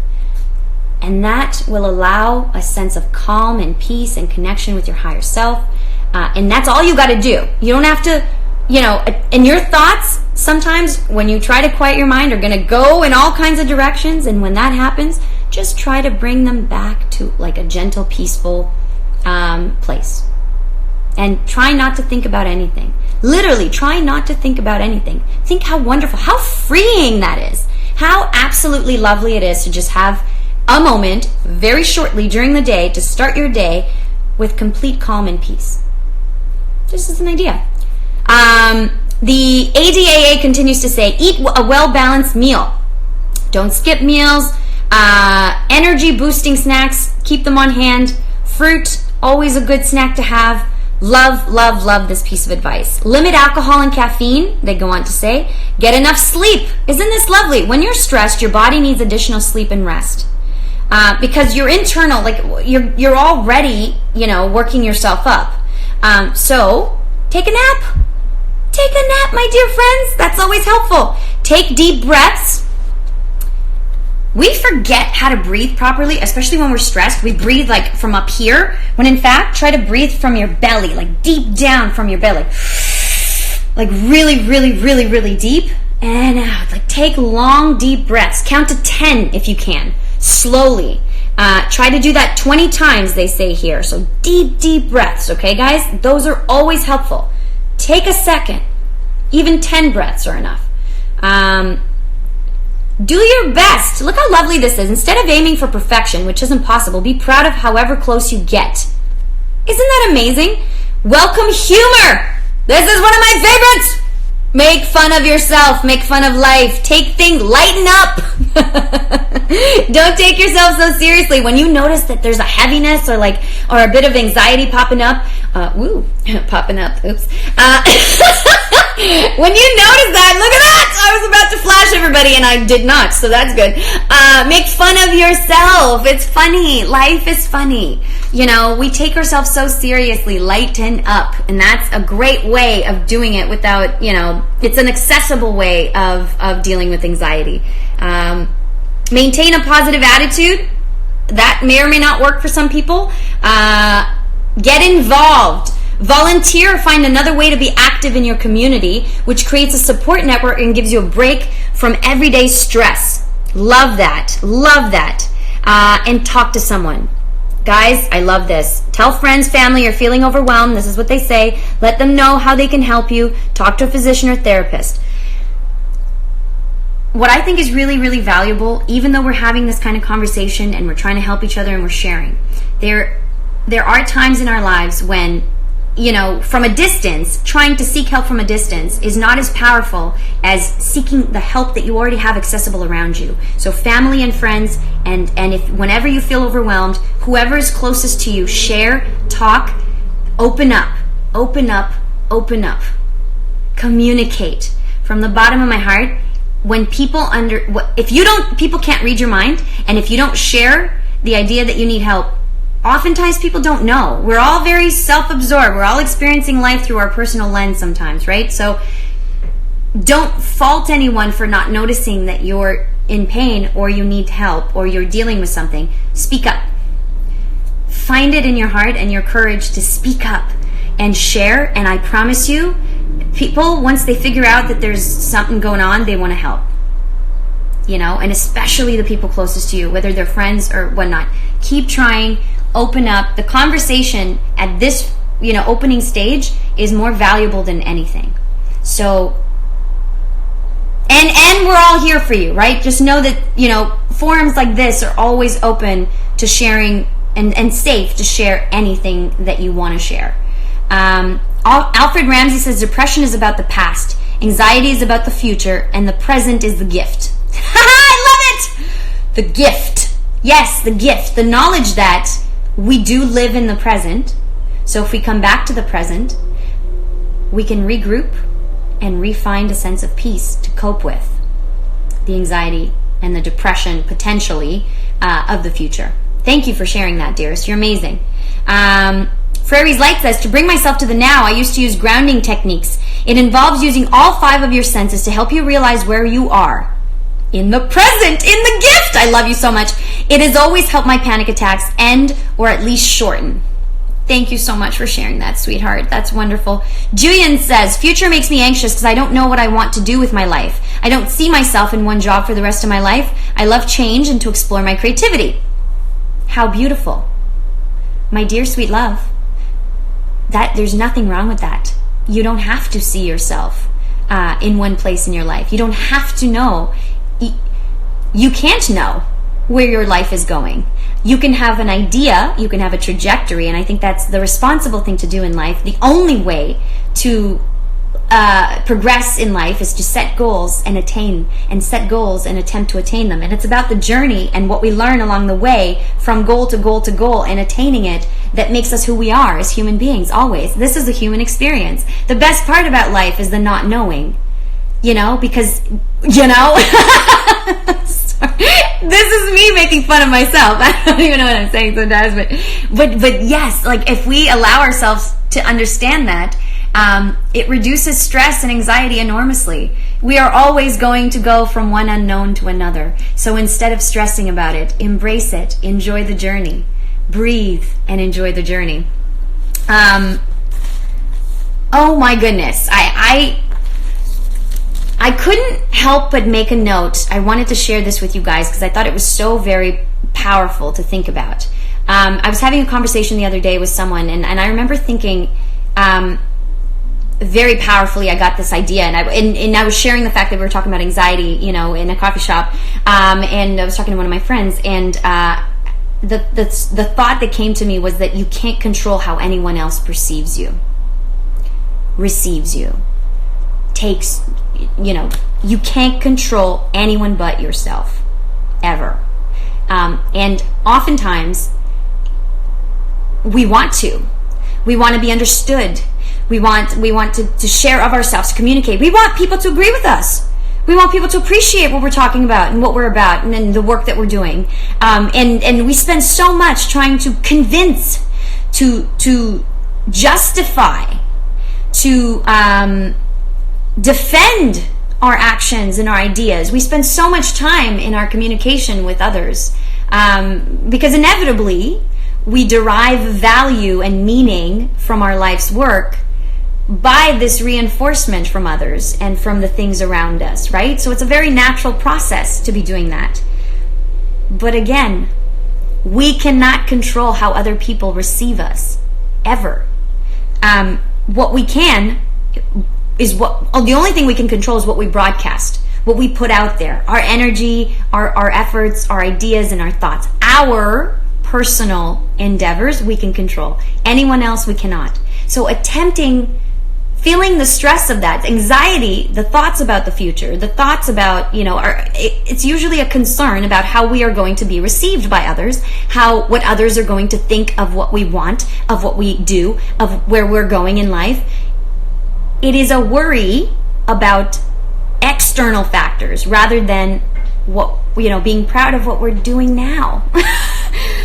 And that will allow a sense of calm and peace and connection with your higher self. And that's all you got to do. You don't have to, you know, and your thoughts, sometimes when you try to quiet your mind, are going to go in all kinds of directions. And when that happens, just try to bring them back to like a gentle, peaceful place. and try not to think about anything. Literally, try not to think about anything. Think how wonderful, how freeing that is. How absolutely lovely it is to just have a moment very shortly during the day to start your day with complete calm and peace. Just as an idea. The ADAA continues to say, eat a well-balanced meal. Don't skip meals. Energy boosting snacks, keep them on hand. Fruit, always a good snack to have. Love, love, love this piece of advice. Limit alcohol and caffeine, they go on to say. Get enough sleep. Isn't this lovely? When you're stressed, your body needs additional sleep and rest. Because your internal, like you're already, working yourself up. So take a nap. Take a nap, my dear friends. That's always helpful. Take deep breaths. We forget how to breathe properly, especially when we're stressed. We breathe like from up here, when in fact, try to breathe from your belly, like deep down from your belly. Like really, really, really, really deep. And out. Like take long, deep breaths. Count to 10 if you can. Slowly. Try to do that 20 times, they say here. So deep, deep breaths, okay, guys? Those are always helpful. Take a second. Even 10 breaths are enough. Do your best. Look how lovely this is. Instead of aiming for perfection, which isn't possible, be proud of however close you get. Isn't that amazing? Welcome humor. This is one of my favorites. Make fun of yourself. Make fun of life. Take things, lighten up. Don't take yourself so seriously. When you notice that there's a heaviness or a bit of anxiety popping up, popping up, oops. When you notice that, look at that! I was about to flash everybody and I did not, so that's good. Make fun of yourself. It's funny. Life is funny. We take ourselves so seriously. Lighten up. And that's a great way of doing it without, it's an accessible way of dealing with anxiety. Maintain a positive attitude. That may or may not work for some people. Get involved. Volunteer or find another way to be active in your community, which creates a support network and gives you a break from everyday stress. Love that. Love that. And talk to someone. Guys, I love this. Tell friends, family, you're feeling overwhelmed. This is what they say. Let them know how they can help you. Talk to a physician or therapist. What I think is really, really valuable, even though we're having this kind of conversation and we're trying to help each other and we're sharing, there are times in our lives when, from a distance, trying to seek help from a distance is not as powerful as seeking the help that you already have accessible around you. So family and friends, and if whenever you feel overwhelmed, whoever is closest to you, share, talk, open up, open up, open up. Communicate. From the bottom of my heart, when people people can't read your mind, and if you don't share the idea that you need help, oftentimes people don't know. We're all very self-absorbed. We're all experiencing life through our personal lens sometimes, right? So don't fault anyone for not noticing that you're in pain or you need help or you're dealing with something. Speak up. Find it in your heart and your courage to speak up and share, and I promise you, people, once they figure out that there's something going on, they want to help. And especially the people closest to you, whether they're friends or whatnot. Keep trying. Open up. The conversation at this, opening stage is more valuable than anything. So, and we're all here for you, right? Just know that, forums like this are always open to sharing and safe to share anything that you want to share. Alfred Ramsey says, depression is about the past, anxiety is about the future, and the present is the gift. I love it! The gift. Yes, the gift. The knowledge that we do live in the present. So if we come back to the present, we can regroup and re-find a sense of peace to cope with the anxiety and the depression, potentially, of the future. Thank you for sharing that, dearest. You're amazing. Prairie's Light says, to bring myself to the now, I used to use grounding techniques. It involves using all 5 of your senses to help you realize where you are. In the present, in the gift. I love you so much. It has always helped my panic attacks end or at least shorten. Thank you so much for sharing that, sweetheart. That's wonderful. Julian says, future makes me anxious because I don't know what I want to do with my life. I don't see myself in one job for the rest of my life. I love change and to explore my creativity. How beautiful. My dear sweet love. that there's nothing wrong with that. You don't have to see yourself in one place in your life. You don't have to know. You can't know where your life is going. You can have an idea, you can have a trajectory, and I think that's the responsible thing to do in life. The only way to progress in life is to set goals and set goals and attempt to attain them. And it's about the journey and what we learn along the way from goal to goal to goal and attaining it that makes us who we are as human beings, always. This is the human experience. The best part about life is the not knowing, because, Sorry. This is me making fun of myself. I don't even know what I'm saying sometimes, but yes, like if we allow ourselves to understand that, it reduces stress and anxiety enormously. We are always going to go from one unknown to another. So instead of stressing about it, embrace it, enjoy the journey, breathe and enjoy the journey. Oh my goodness. I couldn't help but make a note. I wanted to share this with you guys because I thought it was so very powerful to think about. I was having a conversation the other day with someone, and I remember thinking, very powerfully, I got this idea, and I was sharing the fact that we were talking about anxiety, in a coffee shop, and I was talking to one of my friends, and the thought that came to me was that you can't control how anyone else perceives you, receives you, takes, you can't control anyone but yourself, ever. And oftentimes, we want to be understood. We want to share of ourselves, to communicate. We want people to agree with us. We want people to appreciate what we're talking about and what we're about and then the work that we're doing. And we spend so much trying to convince, to justify, to defend our actions and our ideas. We spend so much time in our communication with others because inevitably we derive value and meaning from our life's work by this reinforcement from others and from the things around us, right? So it's a very natural process to be doing that. But again, we cannot control how other people receive us, ever. What we can is the only thing we can control is what we broadcast, what we put out there, our energy, our efforts, our ideas, and our thoughts. Our personal endeavors we can control. Anyone else we cannot. So feeling the stress of that, anxiety, the thoughts about the future, the thoughts about, it's usually a concern about how we are going to be received by others, what others are going to think of what we want, of what we do, of where we're going in life. It is a worry about external factors rather than being proud of what we're doing now.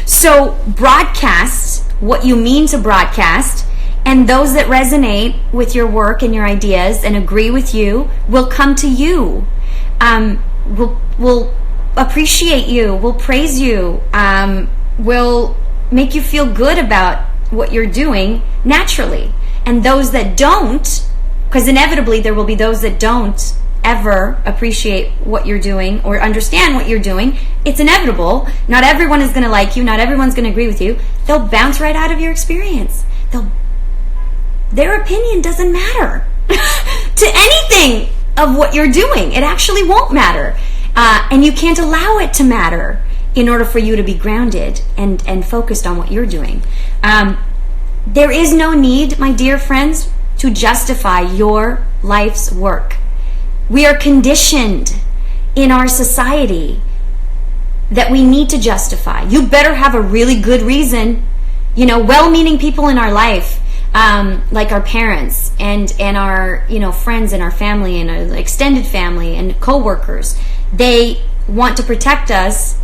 So broadcast what you mean to broadcast, and those that resonate with your work and your ideas and agree with you will come to you, will appreciate you, will praise you, will make you feel good about what you're doing naturally. And those that don't, because inevitably there will be those that don't ever appreciate what you're doing or understand what you're doing. It's inevitable. Not everyone is going to like you. Not everyone's going to agree with you. They'll bounce right out of your experience. Their opinion doesn't matter to anything of what you're doing. It actually won't matter. And you can't allow it to matter in order for you to be grounded and focused on what you're doing. There is no need, my dear friends, to justify your life's work. We are conditioned in our society that we need to justify. You better have a really good reason. Well-meaning people in our life, like our parents and our friends and our family and our extended family and co-workers, they want to protect us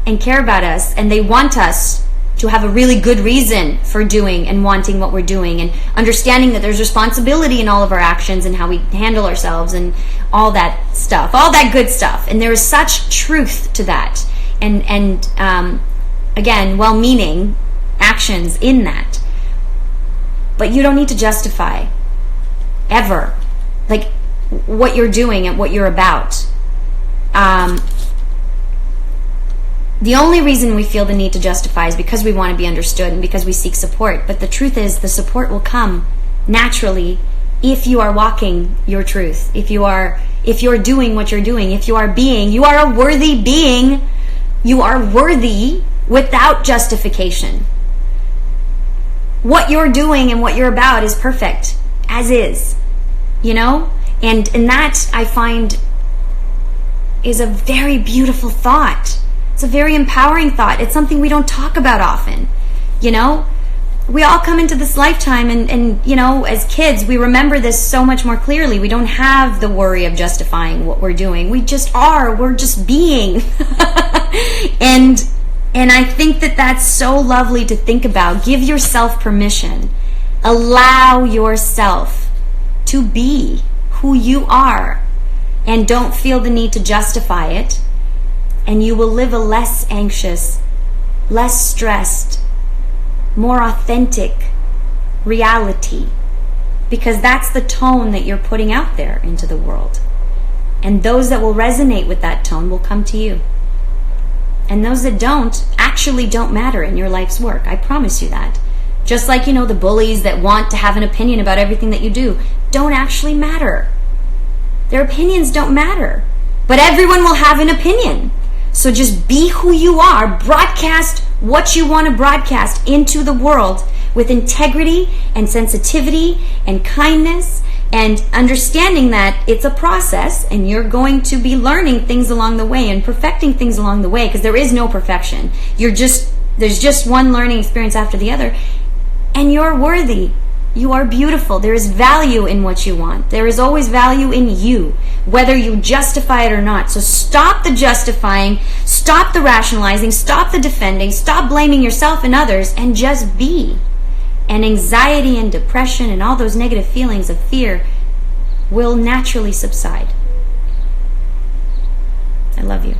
and care about us, and they want us to have a really good reason for doing and wanting what we're doing, and understanding that there's responsibility in all of our actions and how we handle ourselves and all that stuff, all that good stuff. And there is such truth to that, and again, well-meaning actions in that. But you don't need to justify ever what you're doing and what you're about. The only reason we feel the need to justify is because we want to be understood and because we seek support. But the truth is, the support will come naturally if you are walking your truth, if you're doing what you're doing, if you are being. You are a worthy being. You are worthy without justification. What you're doing and what you're about is perfect, as is, you know? And that, I find, is a very beautiful thought. It's a very empowering thought. It's something we don't talk about often, you know? We all come into this lifetime and you know, as kids, we remember this so much more clearly. We don't have the worry of justifying what we're doing. We just are. We're just being. And I think that that's so lovely to think about. Give yourself permission. Allow yourself to be who you are. And don't feel the need to justify it. And you will live a less anxious, less stressed, more authentic reality. Because that's the tone that you're putting out there into the world. And those that will resonate with that tone will come to you. And those that don't actually don't matter in your life's work. I promise you that. Just like, you know, the bullies that want to have an opinion about everything that you do don't actually matter. Their opinions don't matter. But everyone will have an opinion. So just be who you are. Broadcast what you want to broadcast into the world with integrity and sensitivity and kindness, and understanding that it's a process and you're going to be learning things along the way and perfecting things along the way, because there is no perfection. There's just one learning experience after the other. And you're worthy. You are beautiful. There is value in what you want. There is always value in you, whether you justify it or not. So stop the justifying, stop the rationalizing, stop the defending, stop blaming yourself and others, and just be. And anxiety and depression and all those negative feelings of fear will naturally subside. I love you.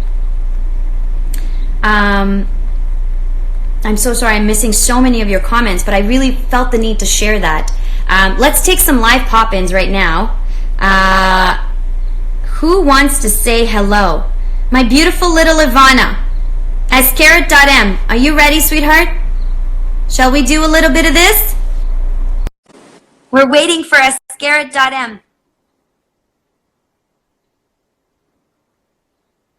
I'm so sorry I'm missing so many of your comments, but I really felt the need to share that. Let's take some live pop-ins right now. Who wants to say hello? My beautiful little Ivana. Ascaret.m. Are you ready, sweetheart? Shall we do a little bit of this? We're waiting for Ascaret.m.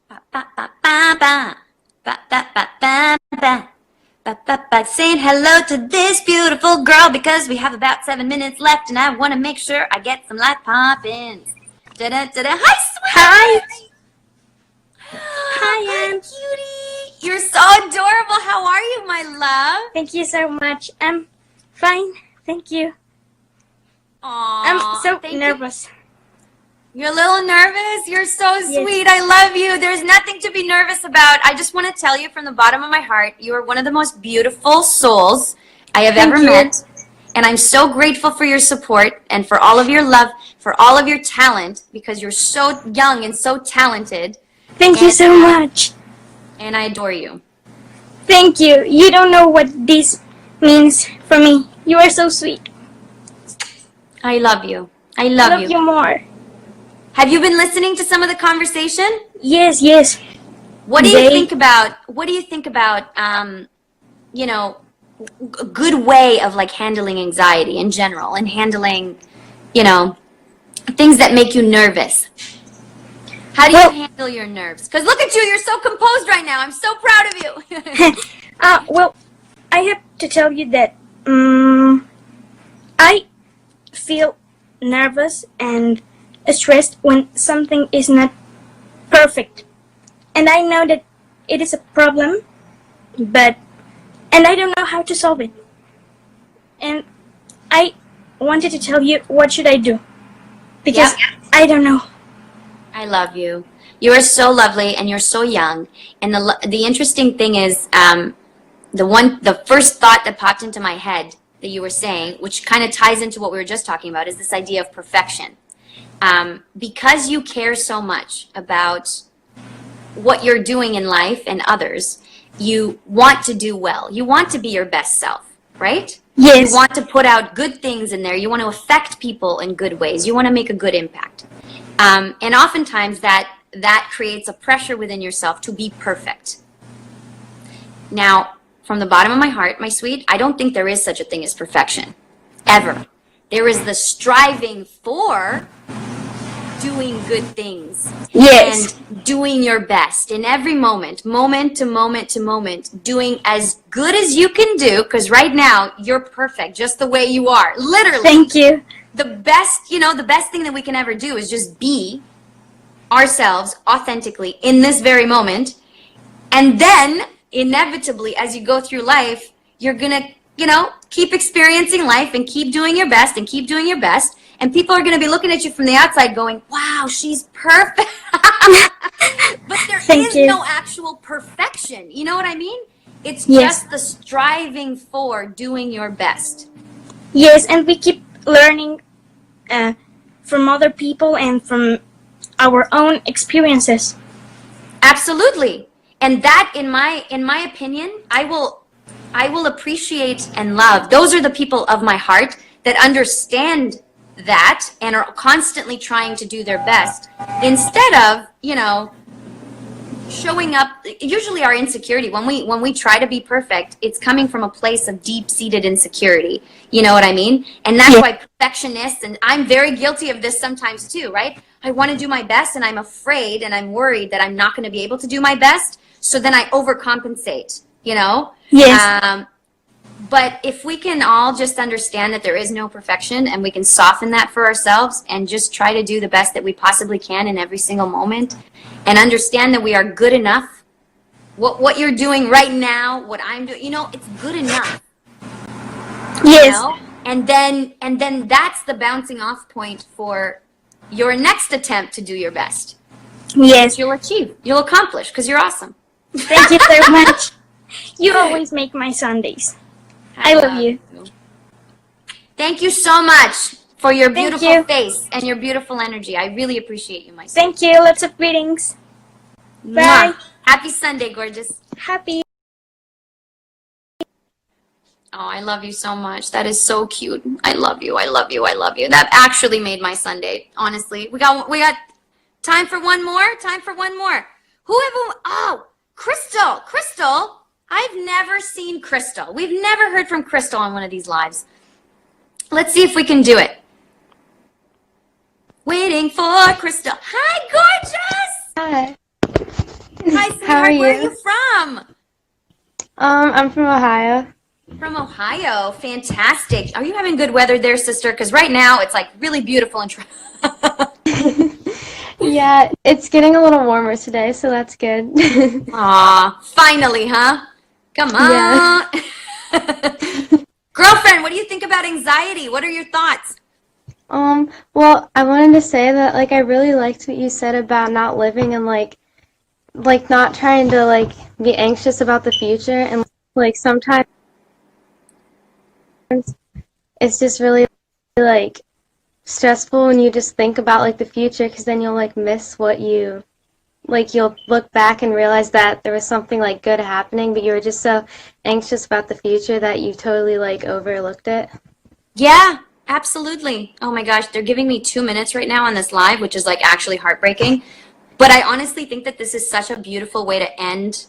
Ba ba ba ba ba. Ba ba ba ba ba. Saying hello to this beautiful girl because we have about 7 minutes left and I want to make sure I get some live pop-ins. Da-da-da-da. Hi, sweetie. Hi, Ann. Cutie. You're so adorable. How are you, my love? Thank you so much. I'm fine. Thank you. Aww, I'm so nervous. You're a little nervous? You're so sweet. Yes. I love you. There's nothing to be nervous about. I just want to tell you from the bottom of my heart, you are one of the most beautiful souls I have ever met. And I'm so grateful for your support and for all of your love, for all of your talent, because you're so young and so talented. Thank you so much. And I adore you. Thank you. You don't know what this means for me. You are so sweet. I love you. I love you. You more. Have you been listening to some of the conversation? Yes, yes. What do you think about, you know, a good way of like handling anxiety in general and handling, you know, things that make you nervous? How do you handle your nerves? Because look at you, you're so composed right now. I'm so proud of you. Well, I have to tell you that I feel nervous and stressed when something is not perfect. And I know that it is a problem, and I don't know how to solve it. And I wanted to tell you, what should I do? Because I don't know. I love you. You are so lovely and you're so young. And the interesting thing is, the first thought that popped into my head that you were saying, which kind of ties into what we were just talking about, is this idea of perfection. Because you care so much about what you're doing in life and others, you want to do well. You want to be your best self, right? Yes. You want to put out good things in there. You want to affect people in good ways. You want to make a good impact. And oftentimes that creates a pressure within yourself to be perfect. Now, from the bottom of my heart, my sweet, I don't think there is such a thing as perfection, ever. There is the striving for doing good things. Yes. And doing your best in every moment, moment to moment to moment, doing as good as you can do, because right now you're perfect just the way you are. Literally. Thank you. The best, the best thing that we can ever do is just be ourselves authentically in this very moment. And then inevitably, as you go through life, you're gonna, keep experiencing life and keep doing your best and keep doing your best. And people are going to be looking at you from the outside going, wow, she's perfect. But there is no actual perfection. You know what I mean? It's just the striving for doing your best. Yes, and we keep learning from other people and from our own experiences. Absolutely. And that, in my opinion, I will appreciate and love. Those are the people of my heart that understand that and are constantly trying to do their best instead of, showing up. Usually our insecurity, when we try to be perfect, it's coming from a place of deep-seated insecurity. You know what I mean? And that's why perfectionists, and I'm very guilty of this sometimes too, right? I want to do my best and I'm afraid and I'm worried that I'm not going to be able to do my best. So then I overcompensate, Yes. But if we can all just understand that there is no perfection and we can soften that for ourselves and just try to do the best that we possibly can in every single moment and understand that we are good enough, what you're doing right now, what I'm doing, it's good enough. Yes. And then that's the bouncing off point for your next attempt to do your best. Yes. You'll achieve, you'll accomplish because you're awesome. Thank you so much. You always make my Sundays. I love you. Thank you so much for your beautiful face and your beautiful energy. I really appreciate you, my son. Thank you. Lots of greetings. Bye. Happy Sunday, gorgeous. Happy. Oh, I love you so much. That is so cute. I love you. I love you. I love you. That actually made my Sunday, honestly. We got time for one more? Time for one more. Oh, Crystal. Crystal. I've never seen Crystal. We've never heard from Crystal on one of these lives. Let's see if we can do it. Waiting for Crystal. Hi, gorgeous. Hi. Hi, sweetheart. How are you? Where are you from? I'm from Ohio. From Ohio. Fantastic. Are you having good weather there, sister? Because right now it's like really beautiful and Yeah, it's getting a little warmer today, so that's good. Aw, finally, huh? Come on. Yeah. Girlfriend, what do you think about anxiety? What are your thoughts? Well, I wanted to say that, I really liked what you said about not living and, not trying to, be anxious about the future. And, sometimes it's just really, stressful when you just think about, the future, because then you'll, miss what you... you'll look back and realize that there was something, good happening, but you were just so anxious about the future that you totally, overlooked it. Yeah, absolutely. Oh my gosh, they're giving me 2 minutes right now on this live, which is, actually heartbreaking. But I honestly think that this is such a beautiful way to end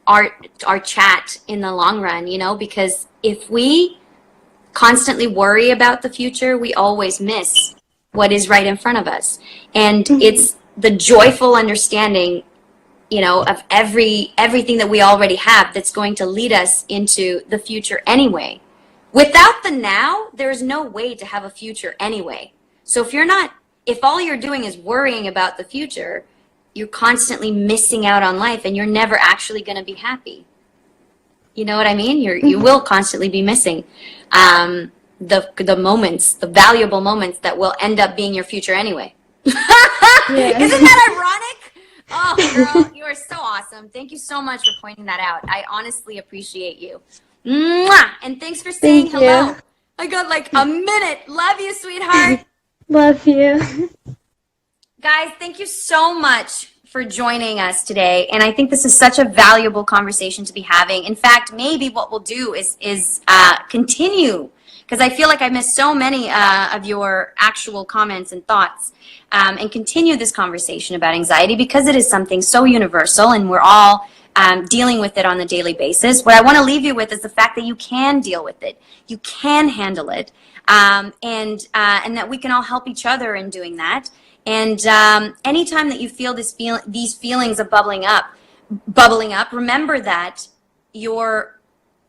our chat in the long run, because if we constantly worry about the future, we always miss what is right in front of us. And it's the joyful understanding, of everything that we already have that's going to lead us into the future anyway. Without the now, there's no way to have a future anyway. So if all you're doing is worrying about the future, you're constantly missing out on life and you're never actually going to be happy. You know what I mean? You will constantly be missing the moments, the valuable moments that will end up being your future anyway. Yeah. Isn't that ironic? Oh, girl, you are so awesome. Thank you so much for pointing that out. I honestly appreciate you. Mwah! And thanks for saying hello. I got a minute. Love you, sweetheart. Love you. Guys, thank you so much for joining us today. And I think this is such a valuable conversation to be having. In fact, maybe what we'll do is continue, because I feel like I missed so many of your actual comments and thoughts, and continue this conversation about anxiety, because it is something so universal and we're all dealing with it on a daily basis. What I want to leave you with is the fact that you can deal with it. You can handle it. And that we can all help each other in doing that. And anytime that you feel these feelings of bubbling up, remember that you're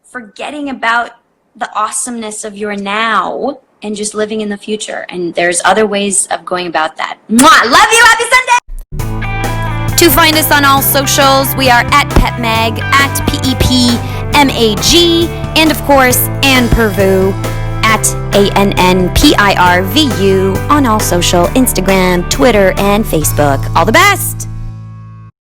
forgetting about the awesomeness of your now and just living in the future. And there's other ways of going about that. Mwah! Love you. Happy Sunday. To find us on all socials, we are at PepMag, at PEPMAG, and of course, Ann Pirvu, at ANNPIRVU on all social, Instagram, Twitter, and Facebook. All the best!